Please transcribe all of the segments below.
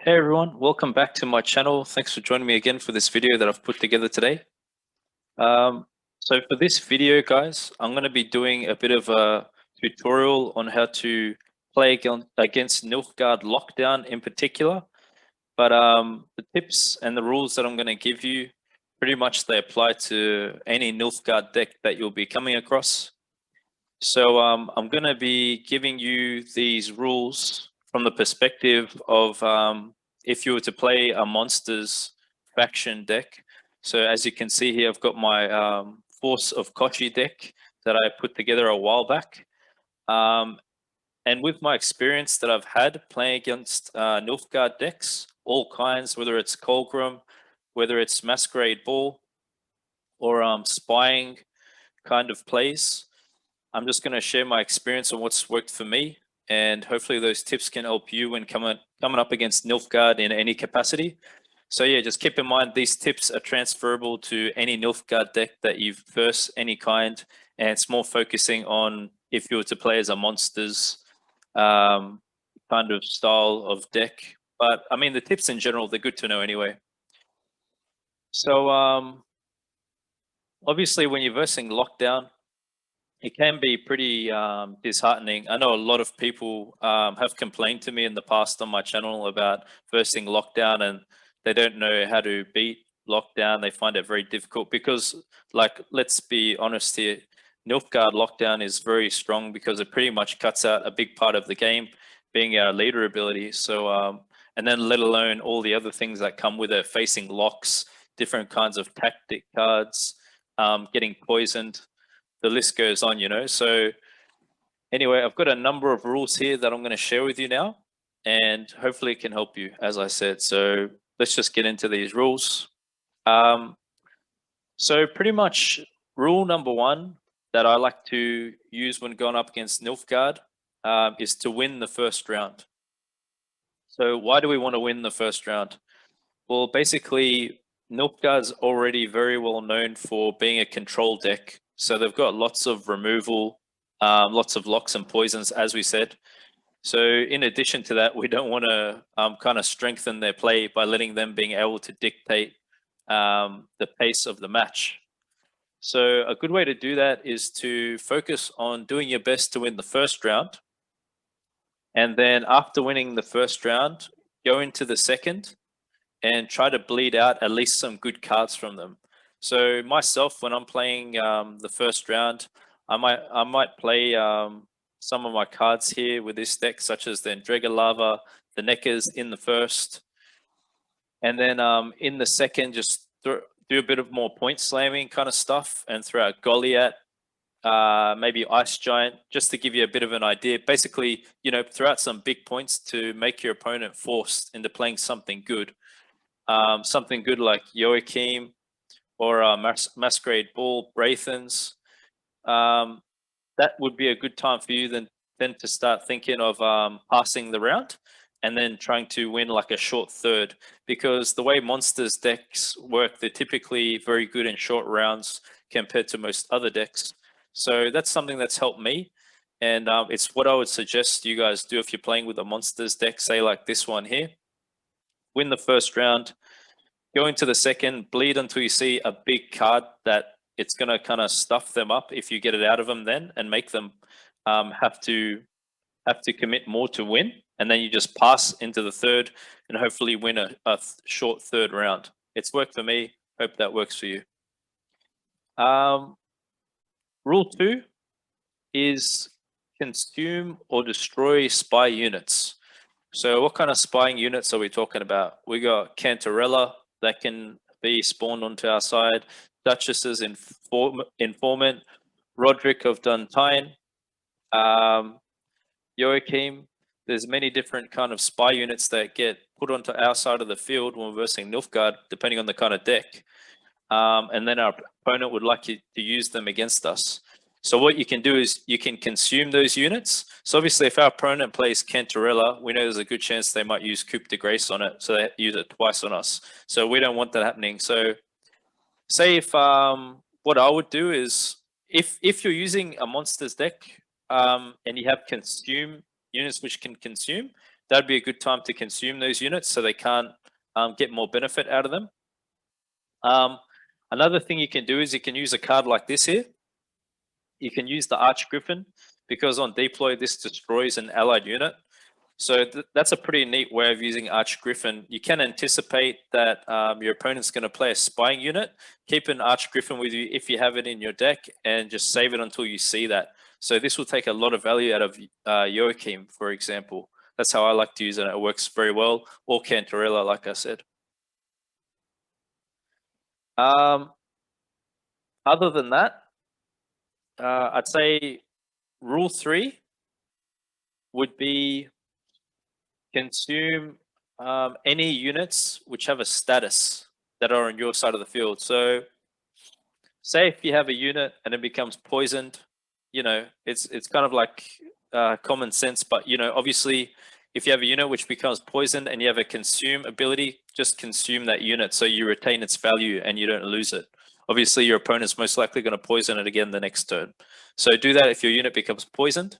Hey everyone, welcome back to my channel. Thanks for joining me again for this video that I've put together today. So for this video, guys, I'm going to be doing a bit of a tutorial on how to play against Nilfgaard Lockdown in particular. But the tips and the rules that I'm going to give you, pretty much they apply to any Nilfgaard deck that you'll be coming across. So I'm going to be giving you these rules from the perspective of if you were to play a monsters faction deck. So as you can see here, I've got my Force of Kochi deck that I put together a while back. And with my experience that I've had playing against Nilfgaard decks, all kinds, whether it's Colgrim, whether it's Masquerade Ball, or spying kind of plays, I'm just going to share my experience on what's worked for me, and hopefully those tips can help you when coming up against Nilfgaard in any capacity. So yeah, just keep in mind these tips are transferable to any Nilfgaard deck that you've versed any kind, and it's more focusing on if you were to play as a monsters kind of style of deck. But I mean, the tips in general, they're good to know anyway. So obviously when you're versing Lockdown, it can be pretty disheartening. I know a lot of people have complained to me in the past on my channel about versing Lockdown, and they don't know how to beat Lockdown. They find it very difficult because, like, let's be honest here, Nilfgaard Lockdown is very strong because it pretty much cuts out a big part of the game, being our leader ability. So, and then let alone all the other things that come with it, facing locks, different kinds of tactic cards, getting poisoned. The list goes on, you know. So anyway, I've got a number of rules here that I'm going to share with you now, and hopefully it can help you, as I said. So let's just get into these rules. So pretty much rule number one that I like to use when going up against Nilfgaard is to win the first round. So why do we want to win the first round? Well, basically, Nilfgaard's already very well known for being a control deck. So they've got lots of removal, lots of locks and poisons, as we said. So in addition to that, we don't want to kind of strengthen their play by letting them being able to dictate the pace of the match. So a good way to do that is to focus on doing your best to win the first round. And then after winning the first round, go into the second and try to bleed out at least some good cards from them. So myself, when I'm playing the first round, I might play some of my cards here with this deck, such as the Endrega Lava, the Neckers in the first, and then in the second, just do a bit of more point slamming kind of stuff, and throw out Goliath, maybe Ice Giant, just to give you a bit of an idea. Basically, you know, throw out some big points to make your opponent forced into playing something good. Something good like Joachim or Masquerade Ball, Braithens. That would be a good time for you then to start thinking of passing the round and then trying to win like a short third, because the way monsters decks work, they're typically very good in short rounds compared to most other decks. So that's something that's helped me, and it's what I would suggest you guys do if you're playing with a monsters deck, say like this one here. Win the first round, go into the second, bleed until you see a big card that it's going to kind of stuff them up if you get it out of them then, and make them have to commit more to win. And then you just pass into the third and hopefully win a short third round. It's worked for me. Hope that works for you. Rule 2 is consume or destroy spy units. So what kind of spying units are we talking about? We got Cantarella that can be spawned onto our side, Duchess's Informant, Roderick of Duntine, Joachim. There's many different kind of spy units that get put onto our side of the field when we're versing Nilfgaard, depending on the kind of deck. And then our opponent would like you to use them against us. So what you can do is you can consume those units. So obviously if our opponent plays Cantarella, we know there's a good chance they might use Coup de Grace on it, so they use it twice on us. So we don't want that happening. So say if what I would do is if you're using a monsters deck and you have consume units which can consume, that'd be a good time to consume those units so they can't get more benefit out of them. Another thing you can do is you can use a card like this here. You can use the Arch Griffin, because on deploy this destroys an allied unit. So that's a pretty neat way of using Arch Griffin. You can anticipate that your opponent's going to play a spying unit. Keep an Arch Griffin with you if you have it in your deck, and just save it until you see that. So this will take a lot of value out of Joachim, for example. That's how I like to use it. It works very well. Or Cantarella, like I said. Other than that, I'd say rule 3 would be consume any units which have a status that are on your side of the field. So say if you have a unit and it becomes poisoned, you know, it's kind of like common sense, but you know, obviously if you have a unit which becomes poisoned and you have a consume ability, just consume that unit so you retain its value and you don't lose it. Obviously your opponent's most likely going to poison it again the next turn. So do that if your unit becomes poisoned.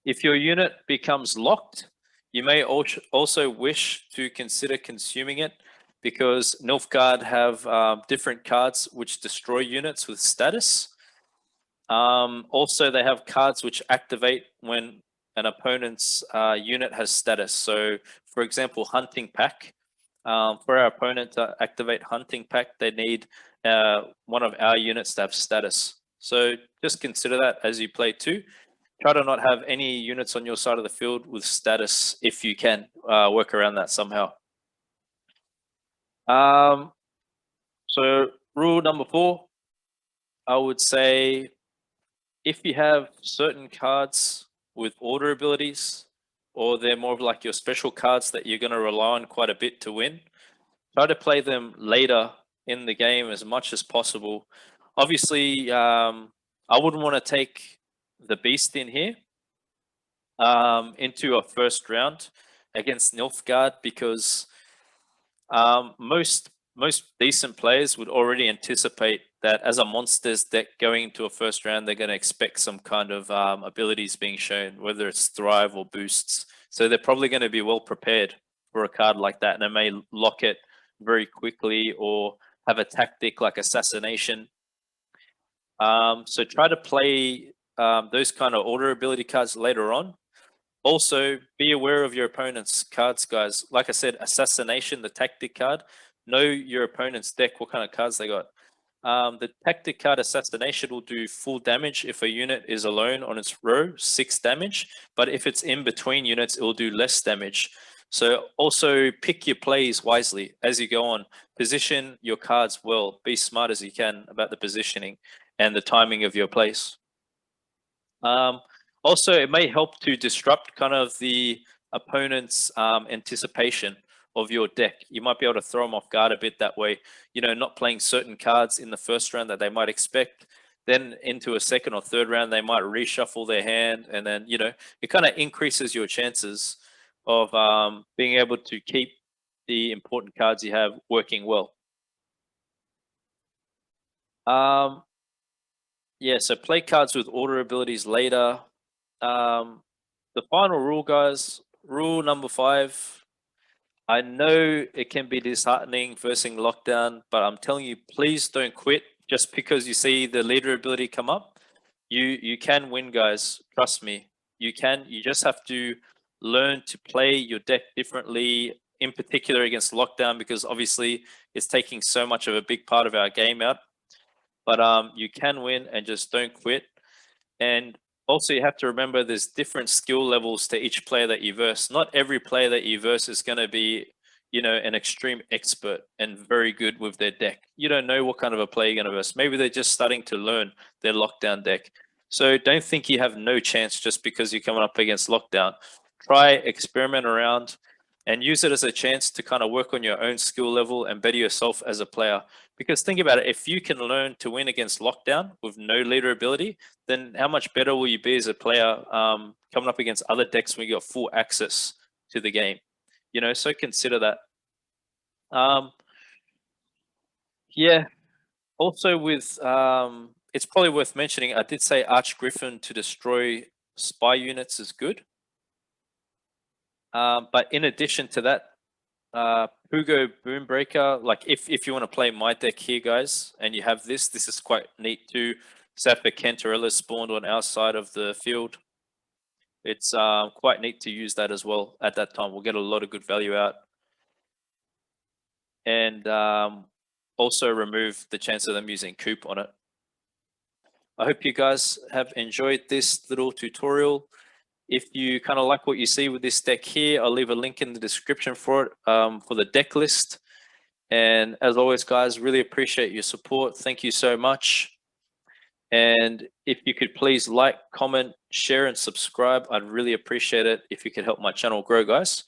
If your unit becomes locked, you may also wish to consider consuming it, because Nilfgaard have different cards which destroy units with status. Also, they have cards which activate when an opponent's unit has status. So, for example, Hunting Pack. For our opponent to activate Hunting Pack, they need one of our units to have status. So just consider that as you play too. Try to not have any units on your side of the field with status if you can work around that somehow. So rule number 4, I would say if you have certain cards with order abilities, or they're more of like your special cards that you're going to rely on quite a bit to win, try to play them later in the game as much as possible. Obviously, I wouldn't want to take the Beast in here into a first round against Nilfgaard, because most decent players would already anticipate that as a monsters deck going into a first round, they're going to expect some kind of abilities being shown, whether it's thrive or boosts. So they're probably going to be well prepared for a card like that, and they may lock it very quickly or have a tactic like assassination. So try to play those kind of order ability cards later on. Also, be aware of your opponent's cards, guys. Like I said, assassination, the tactic card. Know your opponent's deck, what kind of cards they got. The tactic card assassination will do full damage if a unit is alone on its row, 6 damage. But if it's in between units, it will do less damage. So also pick your plays wisely as you go on. Position your cards well. Be smart as you can about the positioning and the timing of your plays. Also, it may help to disrupt kind of the opponent's anticipation of your deck. You might be able to throw them off guard a bit that way, you know, not playing certain cards in the first round that they might expect. Then into a second or third round, they might reshuffle their hand, and then, you know, it kind of increases your chances of being able to keep the important cards you have working well. Yeah, so play cards with order abilities later. The final rule, guys, rule number 5. I know it can be disheartening versing lockdown, but I'm telling you, please don't quit just because you see the leader ability come up. You can win, guys. Trust me. You can. You just have to learn to play your deck differently, in particular against lockdown, because obviously it's taking so much of a big part of our game out. But you can win, and just don't quit. And also, you have to remember there's different skill levels to each player that you verse. Not every player that you verse is going to be, you know, an extreme expert and very good with their deck. You don't know what kind of a player you're going to verse. Maybe they're just starting to learn their lockdown deck. So don't think you have no chance just because you're coming up against lockdown. Try, experiment around, and use it as a chance to kind of work on your own skill level and better yourself as a player. Because think about it, if you can learn to win against lockdown with no leader ability, then how much better will you be as a player coming up against other decks when you got full access to the game? You know, so consider that. Yeah. Also with, it's probably worth mentioning, I did say Arch Griffin to destroy spy units is good. But in addition to that, Pugo Boombreaker, like if you want to play my deck here, guys, and you have this is quite neat too. Zephyr Kentorella spawned on our side of the field. It's quite neat to use that as well at that time. We'll get a lot of good value out. And also remove the chance of them using Coop on it. I hope you guys have enjoyed this little tutorial. If you kind of like what you see with this deck here, I'll leave a link in the description for it, for the deck list. And as always, guys, really appreciate your support. Thank you so much. And if you could please like, comment, share, and subscribe, I'd really appreciate it if you could help my channel grow, guys.